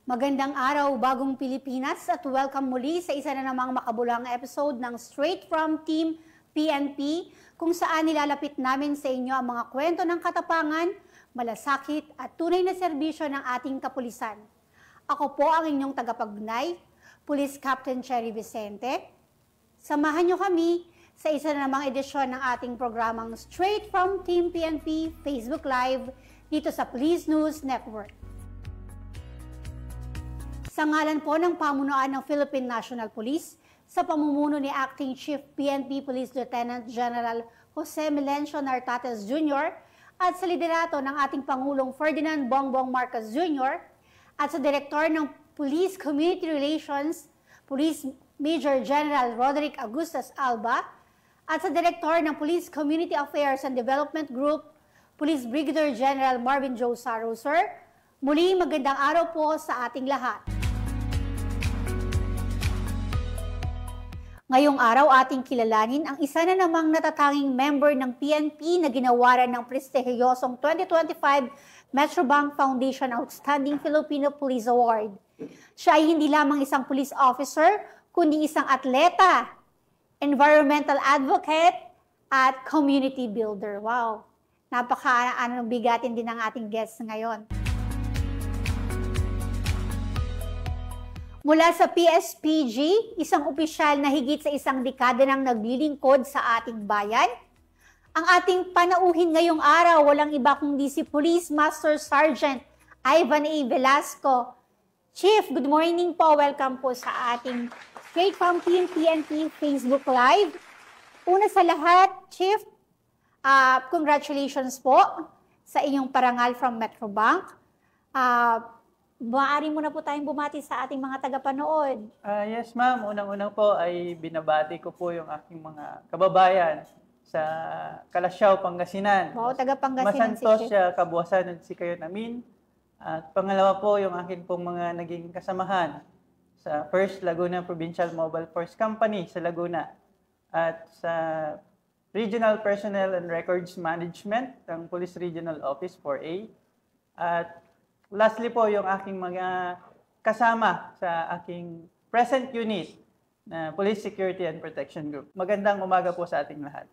Magandang araw, bagong Pilipinas at welcome muli sa isa na namang makabulang episode ng Straight from Team PNP kung saan nilalapit namin sa inyo ang mga kwento ng katapangan, malasakit at tunay na serbisyo ng ating kapulisan. Ako po ang inyong tagapagnay, Police Captain Cherry Vicente. Samahan nyo kami sa isa na namang edisyon ng ating programang Straight from Team PNP Facebook Live dito sa Police News Network. Sa ngalan po ng pamunuan ng Philippine National Police, sa pamumuno ni Acting Chief PNP Police Lieutenant General Jose Melencio Nartates Jr. at sa liderato ng ating Pangulong Ferdinand Bongbong Marcos Jr. at sa Direktor ng Police Community Relations, Police Major General Roderick Augustus Alba, at sa Direktor ng Police Community Affairs and Development Group, Police Brigadier General Marvin Joe Saro, Sir. Muli, magandang araw po sa ating lahat. Ngayong araw ating kilalanin ang isa na namang natatanging member ng PNP na ginawaran ng prestihiyosong 2025 Metrobank Foundation Outstanding Filipino Police Award. Siya ay hindi lamang isang police officer, kundi isang atleta, environmental advocate, at community builder. Wow! Bigatin din ang ating guest ngayon. Mula sa PSPG, isang opisyal na higit sa isang dekada nang naglilingkod sa ating bayan, ang ating panauhin ngayong araw walang iba kundi si Police Master Sergeant Ivan A. Velasco. Chief, good morning po. Welcome po sa ating Straight from Team PNP Facebook Live. Una sa lahat, Chief, congratulations po sa inyong parangal from Metrobank. Maaari muna po tayong bumati sa ating mga tagapanood. Yes, ma'am. Unang-unang po ay binabati ko po yung aking mga kababayan sa Calasiao, Pangasinan. Wow, taga-Pangasinan Masantos siya, Kabuasan at Sikayo namin. At pangalawa po yung akin pong mga naging kasamahan sa First Laguna Provincial Mobile Force Company sa Laguna at sa Regional Personnel and Records Management ng Police Regional Office 4A. At lastly po, yung aking mga kasama sa aking present unit na Police Security and Protection Group. Magandang umaga po sa ating lahat.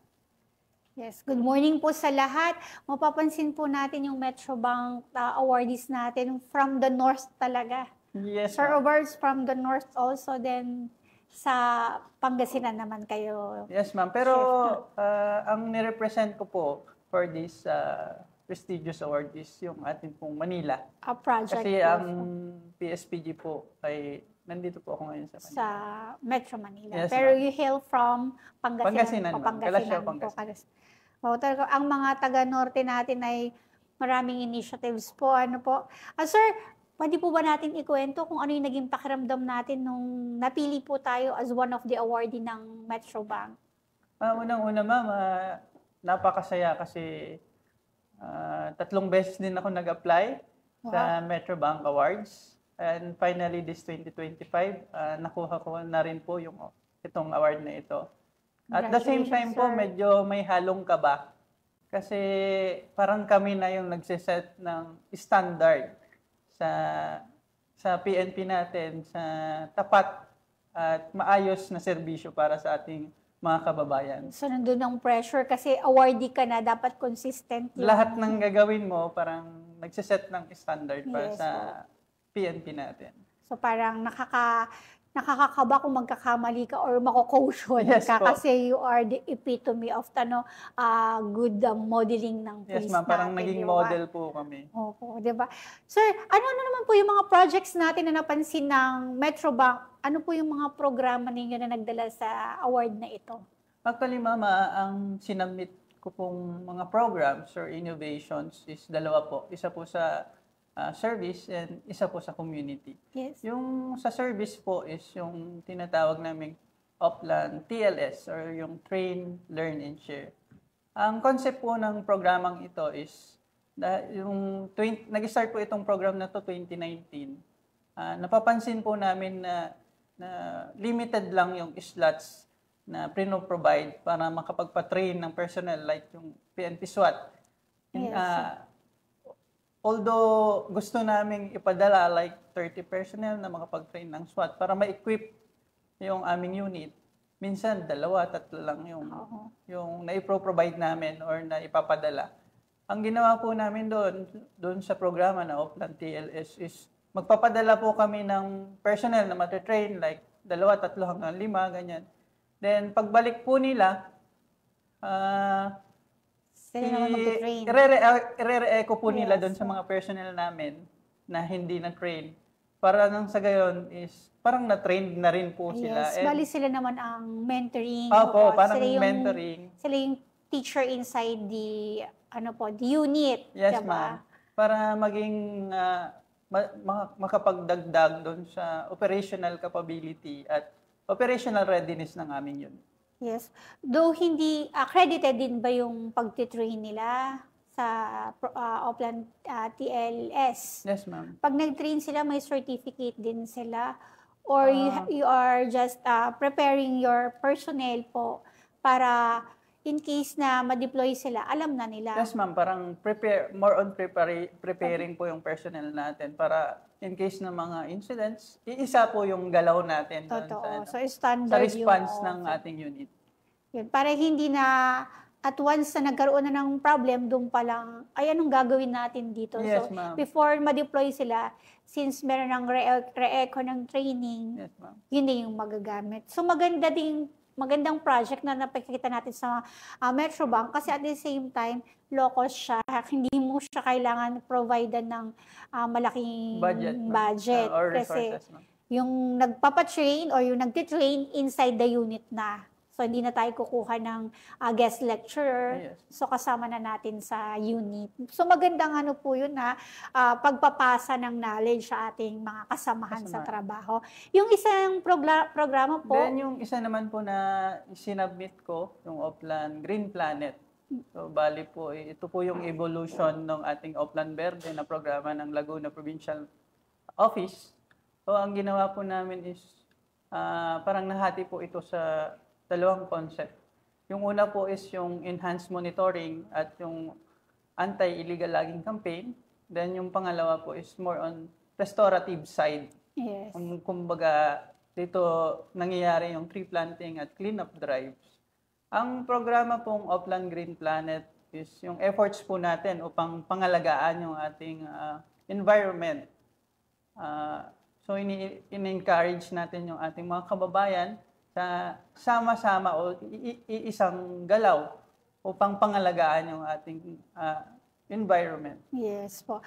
Yes, good morning po sa lahat. Mapapansin po natin yung Metrobank awardees natin from the north talaga. Yes, Sir awards from the north also, then sa Pangasinan naman kayo. Yes, ma'am. Pero ang nirepresent ko po for this prestigious award is yung ating pong Manila. A project. Kasi ang PSPG po ay nandito po ako ngayon sa Manila. Sa Metro Manila. Yes, pero you hail from Pangasinan. Pangasinan po. Wow, talaga, ang mga taga-norte natin ay maraming initiatives po. Sir, pwede po ba natin ikwento kung ano yung naging pakiramdam natin nung napili po tayo as one of the awardee ng Metrobank? Unang-una, ma'am, napakasaya kasi 3 beses din ako nag-apply sa Metrobank Awards. And finally, this 2025, nakuha ko na rin po itong award na ito. At the same time po, medyo may halong kaba. Kasi parang kami na yung nagsiset ng standard sa PNP natin, sa tapat at maayos na serbisyo para sa ating mga kababayan. So, nandun ang pressure kasi awardee ka na, dapat consistent yun. Lahat ng gagawin mo, parang nagsiset ng standard para sa PNP natin. So, parang nakakakaba kung magkakamali ka or mako-caution ka kasi you are the epitome of good modeling ng police natin. Yes, ma'am. Parang naging model po kami. Opo, di ba? Sir, ano naman po yung mga projects natin na napansin ng Metrobank? Ano po yung mga programa ninyo na nagdala sa award na ito? Actually, mama, ang sinubmit ko pong mga programs or innovations is 2 po. Isa po sa service and isa po sa community. Yes. Yung sa service po is yung tinatawag naming Oplan TLS or yung Train, Learn, and Share. Ang concept po ng programang ito is nag-start po itong program na to 2019. Napapansin po namin na limited lang yung slots na provide para makapagpa-train ng personnel like yung PNP SWAT. Yes. although gusto naming ipadala like 30 personnel na makapag-train ng SWAT para ma-equip yung aming unit, minsan 2, 3 lang yung na-provide namin or na ipapadala. Ang ginawa po namin doon sa programa na Oplan TLS is magpapadala po kami ng personnel na matitrain like 2, 3 hanggang 5, ganyan. Then pagbalik po nila, Sila naman mag-train. ire-re-echo po nila doon sa mga personnel namin na hindi na-train. Para nang sa gayon is parang na-train na rin po sila. Yes, bali sila naman ang mentoring. Opo, parang sila yung, mentoring. Sila yung teacher inside the the unit, Yes, diba? ma'am. Para maging makapagdagdag doon sa operational capability at operational readiness ng aming unit. Yes. Though hindi accredited din ba yung pagtitrain nila sa Oplan TLS? Yes, ma'am. Pag nag-train sila, may certificate din sila? Or you are just preparing your personnel po para in case na ma-deploy sila, alam na nila? Yes, ma'am. Parang more on preparing po yung personnel natin para in case ng mga incidents, iisa po yung galaw natin Totoo. sa Standard response ng ating unit. Yun, para hindi na at once na nagkaroon na ng problem, doon pa lang, ay anong gagawin natin dito? Yes, so, ma'am. before ma-deploy sila, since meron ng re-echo ng training, Yes, ma'am. yun na yung magagamit. So, magandang project na napakita natin sa Metrobank kasi at the same time, low cost siya. Hindi mo siya kailangan provide ng malaking budget. Or kasi resources, ma'am. yung nagpapatrain or yung nagtitrain inside the unit na. So, hindi na tayo kukuha ng guest lecturer. Yes. So, kasama na natin sa unit. So, magandang po yun na pagpapasa ng knowledge sa ating mga kasamahan sa trabaho. Yung isang programa po. Then, yung isa naman po na sinubmit ko, yung Oplan Green Planet. So, bali po, ito po yung evolution ng ating Oplan Verde na programa ng Laguna Provincial Office. So, ang ginawa po namin is parang nahati po ito sa 2 concept. Yung una po is yung enhanced monitoring at yung anti-illegal logging campaign. Then yung pangalawa po is more on restorative side. Yes. Kumbaga, dito nangyayari yung tree planting at cleanup drives. Ang programa pong Oplan Green Planet is yung efforts po natin upang pangalagaan yung ating environment. So, in-encourage natin yung ating mga kababayan sa sama-sama o isang galaw upang pangalagaan yung ating environment. Yes po.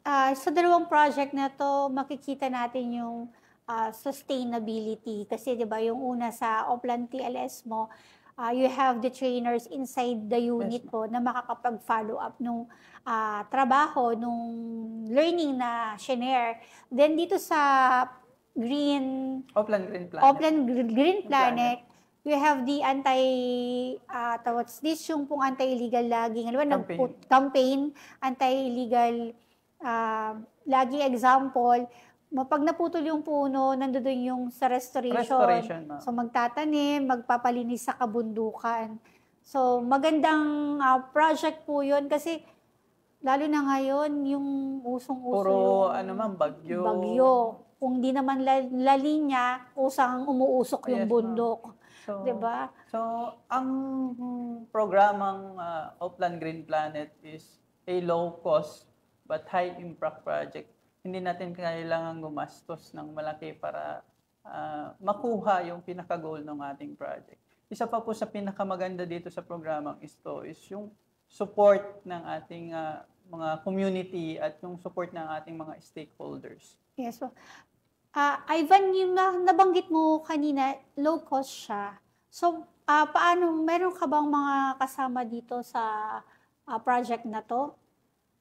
Sa 2 project na to, makikita natin yung sustainability. Kasi 'di ba yung una sa Oplan TLS mo, you have the trainers inside the unit po na makakapag-follow up nung trabaho, nung learning na share. Then dito sa Oplan Green Planet. You have the yung pong anti-illegal logging. Campaign, anti-illegal logging example. Pag naputol yung puno, nandoon yung sa restoration. So magtatanim, magpapalinis sa kabundukan. So magandang project po yun kasi lalo na ngayon yung usong-uso. Puro bagyo. Kung di naman La Nina, kusang umuusok yung bundok. So, diba? So, ang programang Oplan Green Planet is a low-cost but high-impact project. Hindi natin kailangan gumastos ng malaki para makuha yung pinaka-goal ng ating project. Isa pa po sa pinakamaganda dito sa programang ito is yung support ng ating mga community at yung support ng ating mga stakeholders. Yes. So, Ivan, yung nabanggit mo kanina, low cost siya. So, paano, meron ka bang mga kasama dito sa project na to?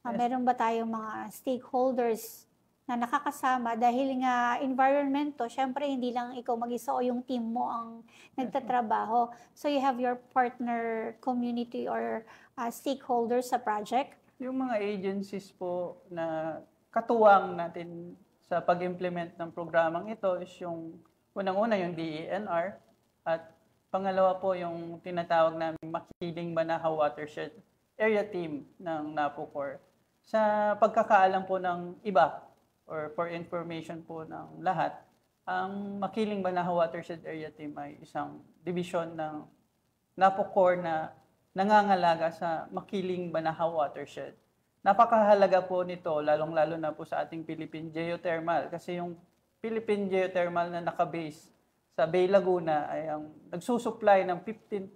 Yes. Meron ba tayong mga stakeholders na nakakasama? Dahil nga environment to, syempre hindi lang ikaw mag-isa o yung team mo ang nagtatrabaho. So, you have your partner community or stakeholders sa project? Yung mga agencies po na katuwang natin sa pag-implement ng programang ito is yung unang-una yung DENR at pangalawa po yung tinatawag namin Makiling Banahaw Watershed Area Team ng NAPOCOR. Sa pagkakaalam po ng iba or for information po ng lahat, ang Makiling Banahaw Watershed Area Team ay isang division ng NAPOCOR na nangangalaga sa Makiling Banahaw Watershed. Napakahalaga po nito, lalong-lalo na po sa ating Philippine Geothermal kasi yung Philippine Geothermal na nakabase sa Bay Laguna ay ang nagsusupply ng 15%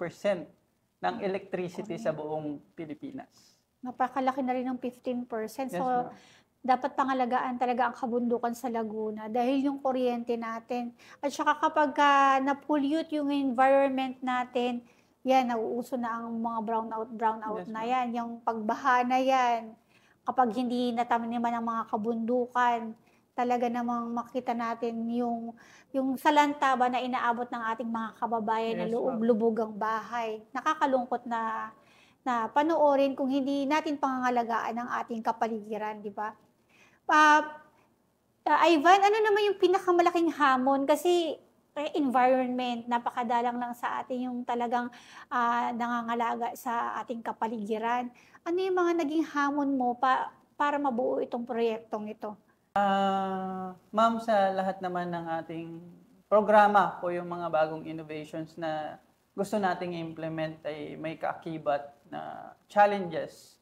ng electricity sa buong Pilipinas. Napakalaki na rin ng 15%. Yes, So, ma'am. dapat pangalagaan talaga ang kabundukan sa Laguna dahil yung kuryente natin. At saka kapag na-pollute yung environment natin, yan, nauuso na ang mga brownout Yes, na ma'am. yan. Yung pagbaha na yan. Kapag hindi nataniman ng mga kabundukan, talaga namang makita natin yung salanta ba na inaabot ng ating mga kababayan na Yes, ma'am. lubog ang bahay. Nakakalungkot na panoorin kung hindi natin pangangalagaan ang ating kapaligiran, di ba? Ivan, ano naman yung pinakamalaking hamon? Kasi environment, napakadalang lang sa atin yung talagang nangangalaga sa ating kapaligiran. Ano yung mga naging hamon mo para mabuo itong proyektong ito? Ma'am, sa lahat naman ng ating programa o yung mga bagong innovations na gusto nating i-implement ay may kaakibat na challenges.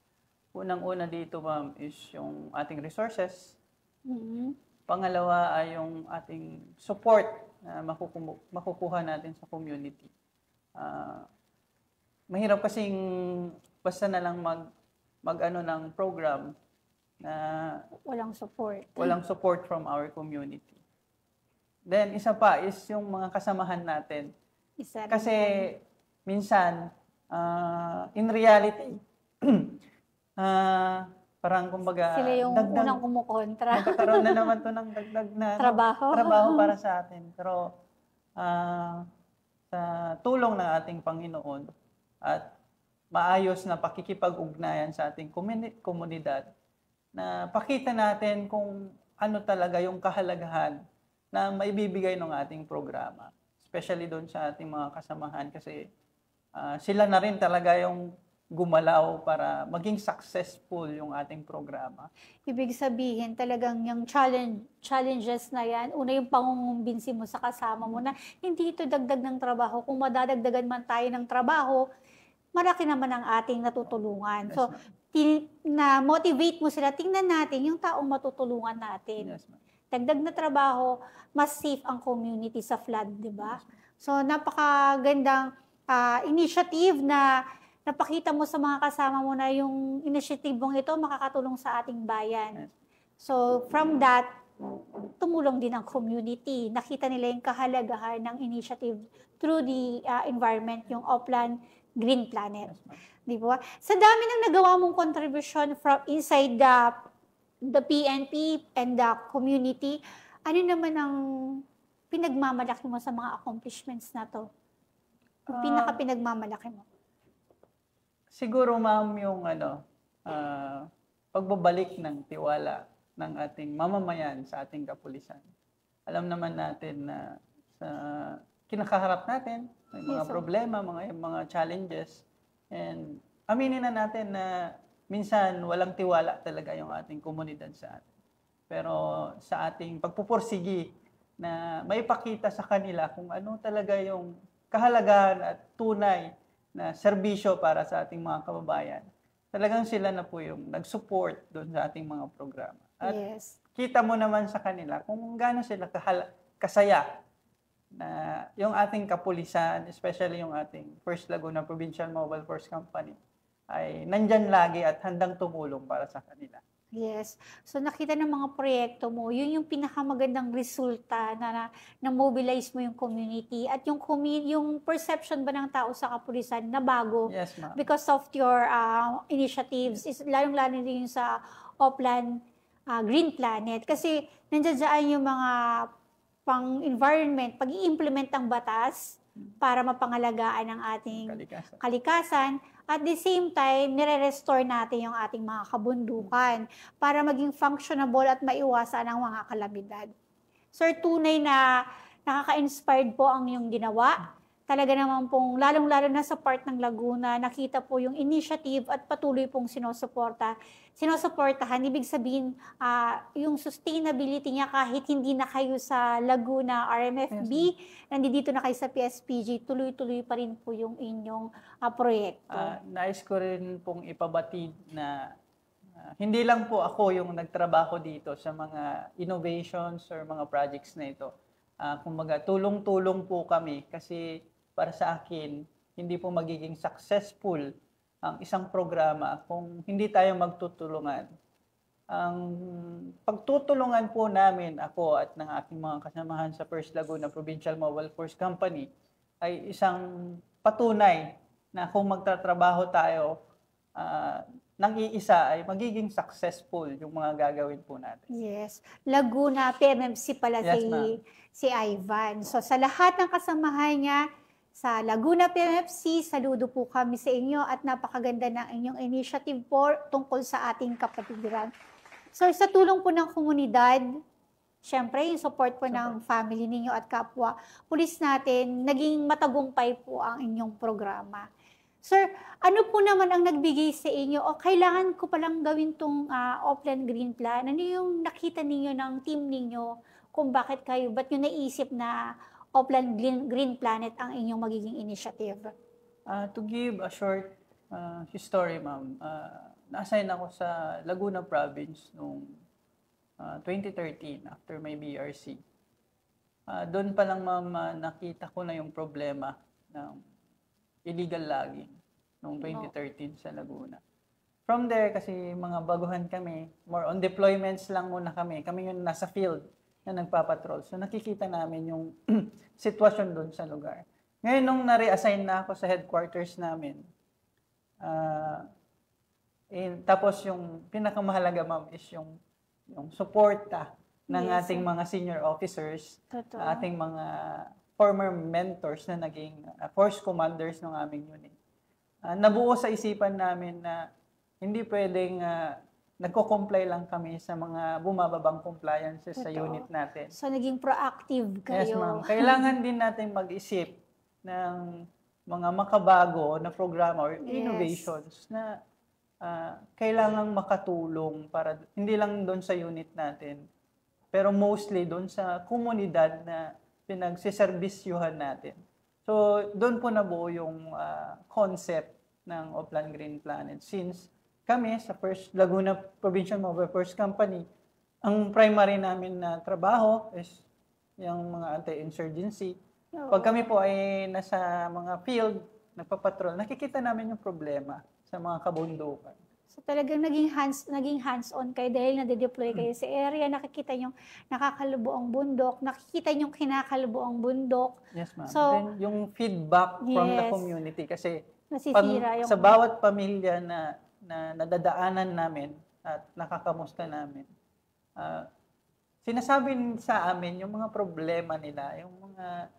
Unang-una dito, ma'am, is yung ating resources. Mhm. Pangalawa ay yung ating support na makukuha natin sa community. Mahirap kasing basta na lang mag-ano ng program na Walang support. walang support from our community. Then, isa pa is yung mga kasamahan natin. Isa rin Kasi yan. minsan, in reality, parang kumbaga, Sila yung unang kumukontra. nagkakaroon na naman to ng dagdag na Trabaho. para sa atin. Pero sa tulong ng ating Panginoon at maayos na pakikipag-ugnayan sa ating komunidad, na pakita natin kung ano talaga yung kahalagahan na maibibigay ng ating programa. Especially doon sa ating mga kasamahan kasi sila na rin talaga yung gumalaw para maging successful yung ating programa. Ibig sabihin, talagang yung challenges na yan, una yung pangungumbinsi mo sa kasama mo na hindi ito dagdag ng trabaho. Kung madadagdagan man tayo ng trabaho, malaki naman ang ating natutulungan. Yes, So, ma'am. na-motivate mo sila, tingnan natin yung taong matutulungan natin. Yes, ma'am. Dagdag na trabaho, mas safe ang community sa flood, di ba? So, napakagandang initiative na napakita mo sa mga kasama mo na yung initiative mong ito makakatulong sa ating bayan. Yes. So, from that, tumulong din ang community. Nakita nila yung kahalagahan ng initiative through the environment, yung Oplan Green Planet. Yes, ma'am. Di ba? Sa dami ng nagawa mong contribution from inside the PNP and the community, ano naman ang pinagmamalaki mo sa mga accomplishments na to? Yung pinaka-pinagmamalaki mo? Siguro, ma'am, yung pagbabalik ng tiwala ng ating mamamayan sa ating kapulisan. Alam naman natin na sa kinakaharap natin, may mga Yes, sir. problema, mga challenges, and aminin na natin na minsan walang tiwala talaga yung ating komunidad sa atin. Pero sa ating pagpupursigi na maipakita sa kanila kung ano talaga yung kahalagahan at tunay na serbisyo para sa ating mga kababayan, talagang sila na po yung nag-support doon sa ating mga programa. At Yes. kita mo naman sa kanila kung gaano sila kasaya na yung ating kapulisan, especially yung ating First Laguna Provincial Mobile Force Company, ay nandyan lagi at handang tumulong para sa kanila. Yes. So nakita ng mga proyekto mo, yun yung pinakamagandang resulta na mobilize mo yung community at yung perception ba ng tao sa kapulisan na bago Yes, ma'am. because of your initiatives, is lalong-lalo din yung sa Oplan Green Planet. Kasi nandiyan yung mga pang-environment, pag-i-implement ang batas para mapangalagaan ang ating Kalikasan. kalikasan. At the same time, nire-restore natin yung ating mga kabundukan para maging functionable at maiwasan ang mga kalamidad. Sir, tunay na nakaka-inspired po ang iyong ginawa. talaga naman pong, lalong-lalo na sa part ng Laguna, nakita po yung initiative at patuloy pong sinusuportahan. Ibig sabihin, yung sustainability niya kahit hindi na kayo sa Laguna RMFB, nandito na kayo sa PSPG, tuloy-tuloy pa rin po yung inyong proyekto. Nais ko rin pong ipabatid na hindi lang po ako yung nagtrabaho dito sa mga innovations or mga projects na ito. Kumbaga, tulong-tulong po kami kasi para sa akin, hindi po magiging successful ang isang programa kung hindi tayo magtutulungan. Ang pagtutulungan po namin, ako at ng aking mga kasamahan sa First Laguna Provincial Mobile Force Company, ay isang patunay na kung magtatrabaho tayo ng iisa ay magiging successful yung mga gagawin po natin. Yes. Laguna PMMC pala si Ivan. So sa lahat ng kasamahan niya, sa Laguna PMFC, saludo po kami sa inyo at napakaganda ng inyong initiative po tungkol sa ating kapatiran. So sa tulong po ng komunidad, syempre yung support po ng family ninyo at kapwa pulis natin, naging matagumpay po ang inyong programa. Sir, ano po naman ang nagbigay sa inyo o kailangan ko palang gawin tong Oplan Green Plan? Ano yung nakita ninyo ng team ninyo kung ba't nyo naisip na Oplan Green Planet ang inyong magiging initiative? To give a short history, ma'am, na-assign ako sa Laguna Province noong 2013 after my BRC. Doon pa lang, ma'am, nakita ko na yung problema ng illegal logging noong 2013 sa Laguna. From there, kasi mga baguhan kami, more on deployments lang muna kami. Kami yung nasa field na nagpapatrol. So nakikita namin yung sitwasyon doon sa lugar. Ngayon, nung na-reassign na ako sa headquarters namin, tapos yung pinakamahalaga, ma'am, is yung suporta ng ating mga senior officers, ating mga former mentors na naging force commanders ng aming unit. Nabuo sa isipan namin na hindi pwedeng nagko-comply lang kami sa mga bumababang compliances sa unit natin. So, naging proactive kayo. Yes, ma'am. Kailangan din natin mag-isip ng mga makabago na programa or innovations na kailangang makatulong para hindi lang doon sa unit natin, pero mostly doon sa komunidad na pinagsiserbisyuhan natin. So, doon po nabuo yung concept ng Oplan Green Planet. Since kami sa First Laguna Provincial Mobile Force Company, ang primary namin na trabaho is yung mga anti-insurgency. Pag kami po ay nasa mga field, nagpapatrol, nakikita namin yung problema sa mga kabundukan. So talagang naging hands-on kayo dahil nade-deploy kayo sa area, nakikita yung nakakalubo ang bundok, nakikita yung kinakalubo ang bundok. Yes, ma'am. So, then yung feedback from the community kasi sa yung bawat pamilya na nadadaanan namin at nakakamusta namin, sinasabi sa amin yung mga problema nila, yung mga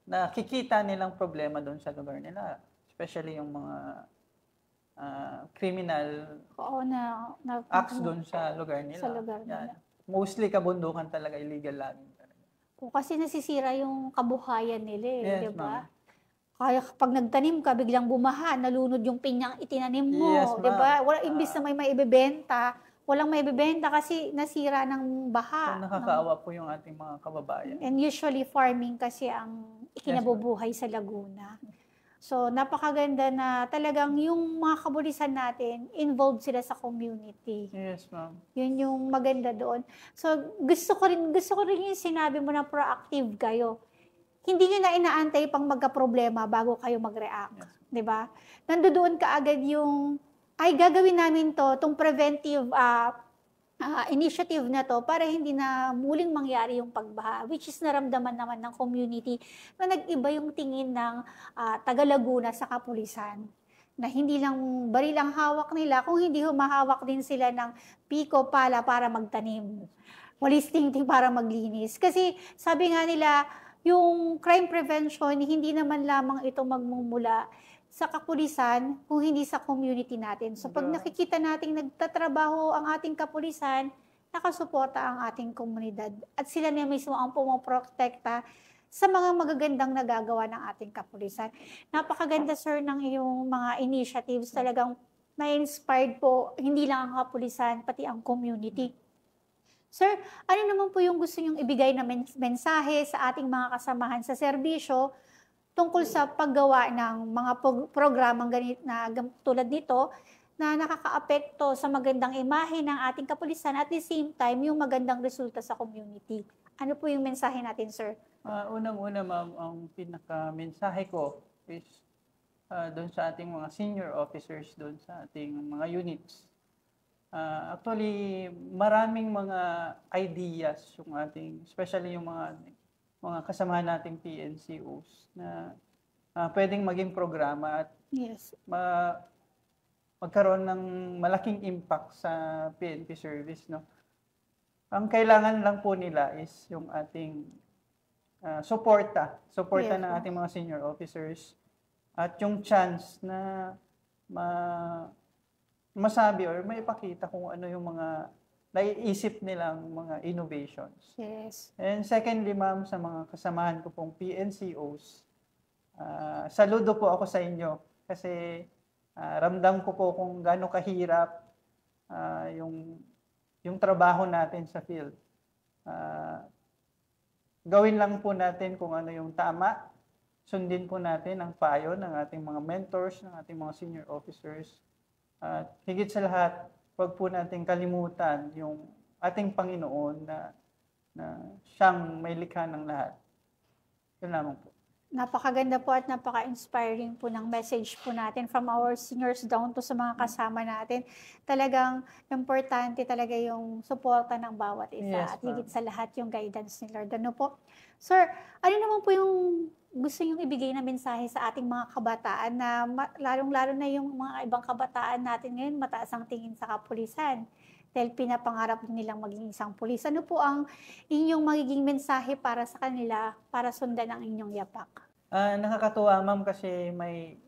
nakikita nilang problema doon sa lugar nila, especially yung mga criminal acts doon sa lugar nila. Sa lugar nila. Mostly kabundukan talaga, illegal logging talaga. Kasi nasisira yung kabuhayan nila, yes, di ba? Kaya pag nagtanim ka, biglang bumaha, nalunod yung pinyang itinanim mo, yes, di ba? Imbis na may maibebenta, walang maibebenta kasi nasira ng baha. So, nakakaawa po yung ating mga kababayan. And usually farming kasi ang ikinabubuhay sa Laguna. So, napakaganda na talagang yung mga kapulisan natin, involved sila sa community. Yes, ma'am. Yun yung maganda doon. So, gusto ko rin yung sinabi mo na proactive kayo. Hindi nyo na inaantay pang magka-problema bago kayo mag-react. Yes. Diba? Nandoon ka agad yung, ay gagawin namin itong preventive initiative na to para hindi na muling mangyari yung pagbaha, which is naramdaman naman ng community na nag-iba yung tingin ng taga-Laguna sa kapulisan. Na hindi lang baril ang hawak nila, kung hindi humahawak din sila ng piko pala para magtanim. Walis tingting para maglinis. Kasi sabi nga nila, yung crime prevention, hindi naman lamang ito magmumula sa kapulisan kung hindi sa community natin. So pag nakikita nating nagtatrabaho ang ating kapulisan, nakasuporta ang ating komunidad. At sila na mismo ang pumoprotekta sa mga magagandang nagagawa ng ating kapulisan. Napakaganda, sir, ng iyong mga initiatives. Talagang na-inspired po, hindi lang ang kapulisan, pati ang community. Sir, ano naman po yung gusto niyong ibigay na mensahe sa ating mga kasamahan sa serbisyo tungkol sa paggawa ng mga programang ganit na tulad nito na nakakaapekto sa magandang imahe ng ating kapulisan at the same time yung magandang resulta sa community? Ano po yung mensahe natin, sir? Unang-una, ma'am, ang pinaka-mensahe ko is doon sa ating mga senior officers, doon sa ating mga units. Actually, maraming mga ideas yung ating, especially yung mga kasamahan nating PNCOs na pwedeng maging programa at Yes. magkaroon ng malaking impact sa PNP service, no? Ang kailangan lang po nila is yung ating suporta Yes, ng ating mga senior officers at yung chance na masabi or maipakita kung ano yung mga naiisip nilang mga innovations. Yes. And secondly, ma'am, sa mga kasamahan ko pong PNCOs, saludo po ako sa inyo kasi ramdam ko po kung gaano kahirap yung trabaho natin sa field. Gawin lang po natin kung ano yung tama. Sundin po natin ang payo ng ating mga mentors, ng ating mga senior officers. At higit sa lahat, huwag po natin kalimutan yung ating Panginoon na siyang may likha ng lahat. Yun lamang po. Napakaganda po at napaka-inspiring po ng message po natin from our seniors down to sa mga kasama natin. Talagang importante talaga yung suporta ng bawat isa Yes, at higit ma'am. sa lahat yung guidance ni Lord. Ano po? Sir, ano naman po yung gusto yung ibigay na mensahe sa ating mga kabataan na lalong-lalo na yung mga ibang kabataan natin ngayon mataas ang tingin sa kapulisan dahil pinapangarap nilang maging isang pulis. Ano po ang inyong magiging mensahe para sa kanila para sundan ang inyong yapak? Nakakatuwa, ma'am, kasi may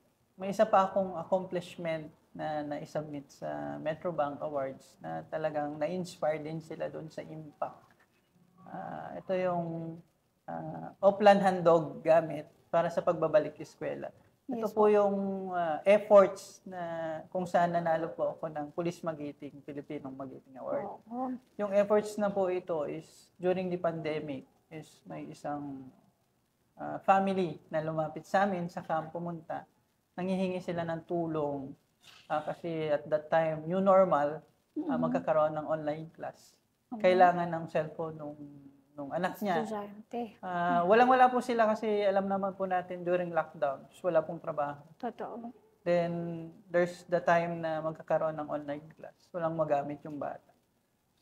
isa pa akong accomplishment na na-submit sa Metrobank Awards na talagang na-inspire din sila doon sa impact. Ito yung Oplan Handog gamit para sa pagbabalik eskwela. Ito Yes, po yung efforts na kung saan nanalo po ako ng Police Magiting, Pilipinong Magiting Award. Oo. Yung efforts na po ito is during the pandemic is may isang family na lumapit sa amin sa camp pumunta. Nanghihingi sila ng tulong kasi at that time, new normal, magkakaroon ng online class. Kailangan ng cellphone nung anak niya. Estudyante. Walang-wala po sila kasi alam naman po natin during lockdown, wala pong trabaho. Totoo. Then, there's the time na magkakaroon ng online class. Walang magamit yung bata.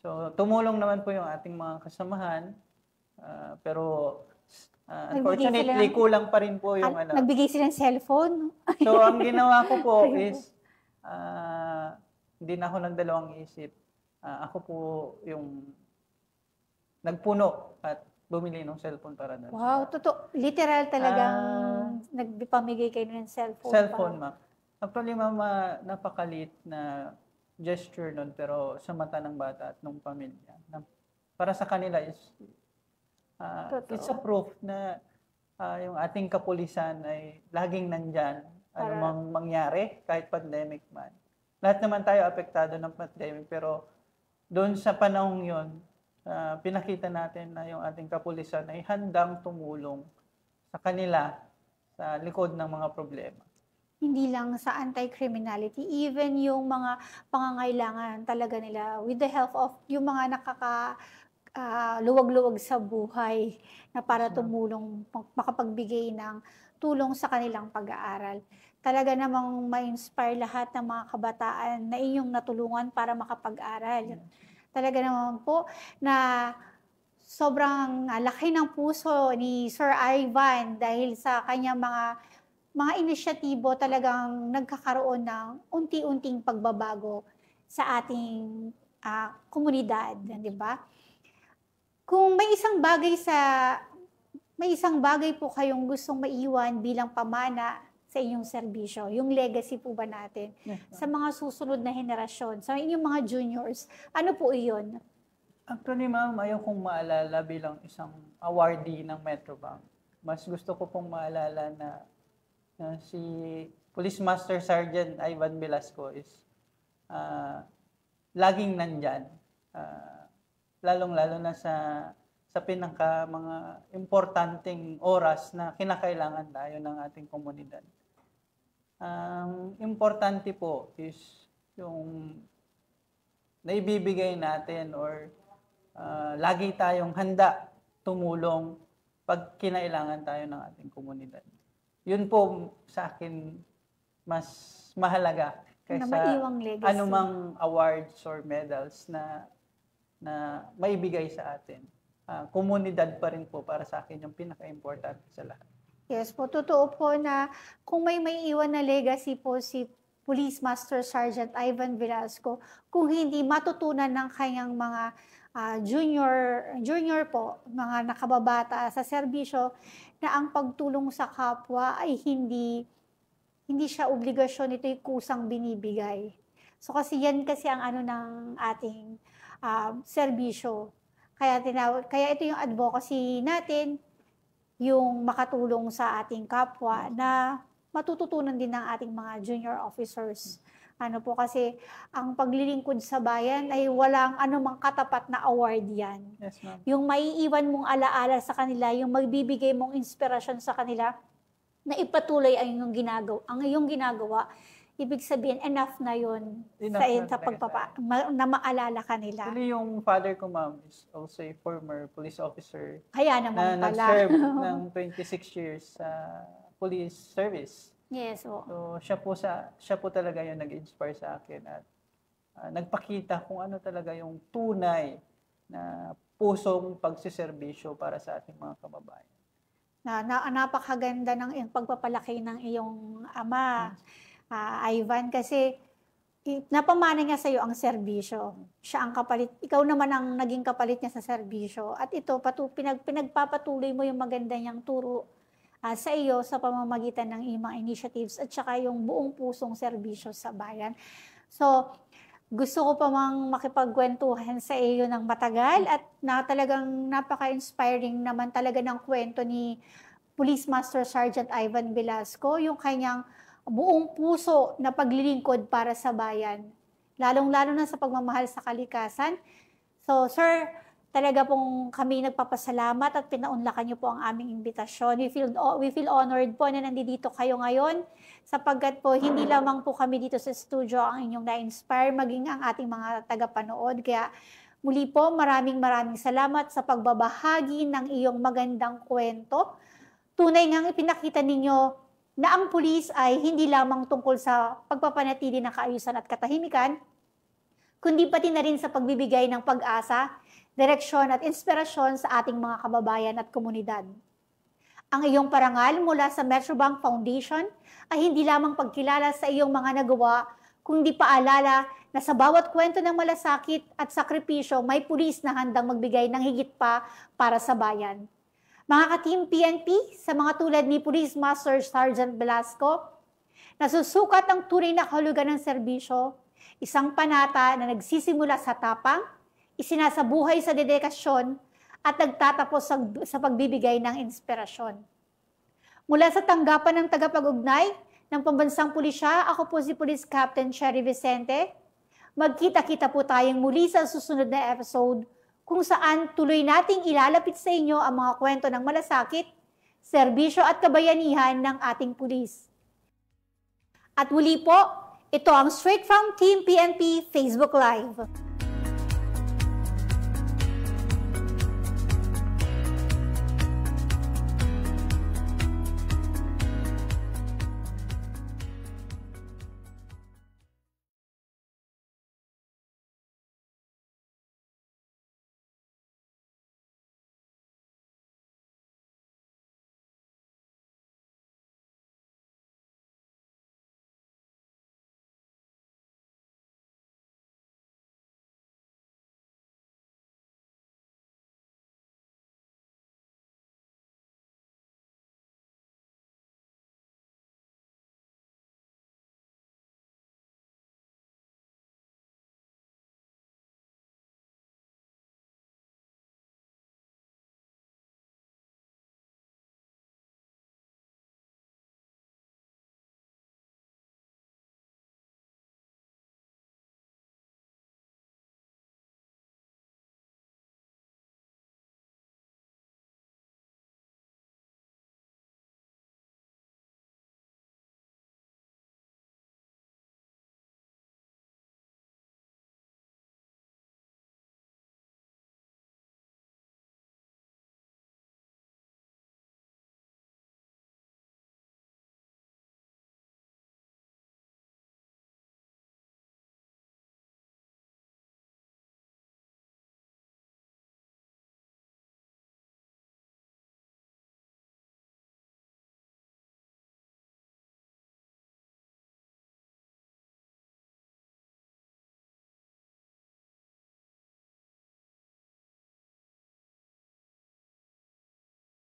So, tumulong naman po yung ating mga kasamahan. Pero, unfortunately, kulang pa rin po yung Nagbigay sila ng cellphone. So, ang ginawa ko po is, hindi na ako nagdalawang isip. Ako po yung nagpuno at bumili ng cellphone para doon. Wow, totoo. Literal talagang nagpamigay kayo ng cellphone. Cellphone, ma'am. Actually, ma'am, napakalit na gesture nun, pero sa mata ng bata at ng pamilya. Para sa kanila is, it's a proof na yung ating kapulisan ay laging nandyan. Ano mang mangyari, kahit pandemic man. Lahat naman tayo apektado ng pandemic, pero doon sa panahong yon, pinakita natin na yung ating kapulisan ay handang tumulong sa kanila sa likod ng mga problema. Hindi lang sa anti-criminality, even yung mga pangangailangan talaga nila with the help of yung mga luwag-luwag sa buhay na para tumulong, makapagbigay ng tulong sa kanilang pag-aaral. Talaga namang ma-inspire lahat ng mga kabataan na inyong natulungan para makapag-aral. Talaga naman po na sobrang laki ng puso ni Sir Ivan dahil sa kanyang mga inisyatibo talagang nagkakaroon ng unti-unting pagbabago sa ating komunidad, di ba? Kung may isang bagay po kayong gustong maiwan bilang pamana sa inyong serbisyo, yung legacy po ba natin sa mga susunod na henerasyon, sa inyong mga juniors, ano po iyon? Actually, ma'am, ayaw kong maalala bilang isang awardee ng Metrobank. mas gusto ko pong maalala na si Police Master Sergeant Ivan Velasco is laging nandyan. Lalong-lalo na sa mga importanteng oras na kinakailangan tayo ng ating komunidad. Importante po is yung naibibigay natin or lagi tayong handa tumulong pag kinailangan tayo ng ating komunidad. Yun po sa akin mas mahalaga kaysa anumang awards or medals na maibigay sa atin. Komunidad pa rin po para sa akin yung pinaka-importante sa lahat. Yes po, totoo po na kung may iwan na legacy po si Police Master Sergeant Ivan Velasco, kung hindi matutunan ng kanyang mga junior po, mga nakababata sa serbisyo, na ang pagtulong sa kapwa ay hindi siya obligasyon, ito'y kusang binibigay. So kasi yan kasi ang ng ating serbisyo. Kaya ito yung advocacy natin, yung makatulong sa ating kapwa na matututunan din ng ating mga junior officers. Kasi ang paglilingkod sa bayan ay walang anumang katapat na award yan. Yes, ma'am. Yung maiiwan mong alaala sa kanila, yung magbibigay mong inspirasyon sa kanila, na ipatuloy ang iyong ginagawa, ibig sabihin, enough na yun sa na maalala kanila. Actually, yung father ko, ma'am, is also a former police officer. Kaya naman na pala. nag-serve ng 26 years sa police service. Yes, oh. So, siya po talaga yung nag-inspire sa akin at nagpakita kung ano talaga yung tunay na pusong pagsiservisyo para sa ating mga kababayan. Napakaganda ng pagpapalaki ng iyong ama, Ivan, kasi napamana niya sa iyo ang serbisyo. Siya ang kapalit, ikaw naman ang naging kapalit niya sa serbisyo. At ito, pinagpapatuloy mo yung maganda niyang turo sa iyo sa pamamagitan ng iyong mga initiatives at saka yung buong pusong serbisyo sa bayan. So, gusto ko pa mang makipagkwentuhan sa iyo ng matagal at talagang napaka-inspiring naman talaga ng kwento ni Police Master Sergeant Ivan Velasco, yung kanyang buong puso na paglilingkod para sa bayan, lalong-lalo na sa pagmamahal sa kalikasan. So, sir, talaga pong kami nagpapasalamat at pinaunlakan niyo po ang aming imbitasyon. We feel honored po na nandito kayo ngayon sapagkat po hindi lamang po kami dito sa studio ang inyong na-inspire, maging ang ating mga tagapanood. Kaya muli po, maraming salamat sa pagbabahagi ng iyong magandang kwento. Tunay ngang ipinakita ninyo na ang pulis ay hindi lamang tungkol sa pagpapanatili ng kaayusan at katahimikan, kundi pati na rin sa pagbibigay ng pag-asa, direksyon at inspirasyon sa ating mga kababayan at komunidad. Ang iyong parangal mula sa Metrobank Foundation ay hindi lamang pagkilala sa iyong mga nagawa, kundi paalala na sa bawat kwento ng malasakit at sakripisyo, may pulis na handang magbigay ng higit pa para sa bayan. Mga ka-Team PNP, sa mga tulad ni Police Master Sergeant Velasco, nasusukat ang tunay na kahulugan ng serbisyo, isang panata na nagsisimula sa tapang, isinasabuhay sa dedikasyon, at nagtatapos sa pagbibigay ng inspirasyon. Mula sa tanggapan ng tagapag-ugnay ng Pambansang Pulisya, ako po si Police Captain Cherry Vicente. Magkita-kita po tayong muli sa susunod na episode kung saan tuloy nating ilalapit sa inyo ang mga kwento ng malasakit, serbisyo at kabayanihan ng ating pulis. At muli po, ito ang Straight from Team PNP Facebook Live.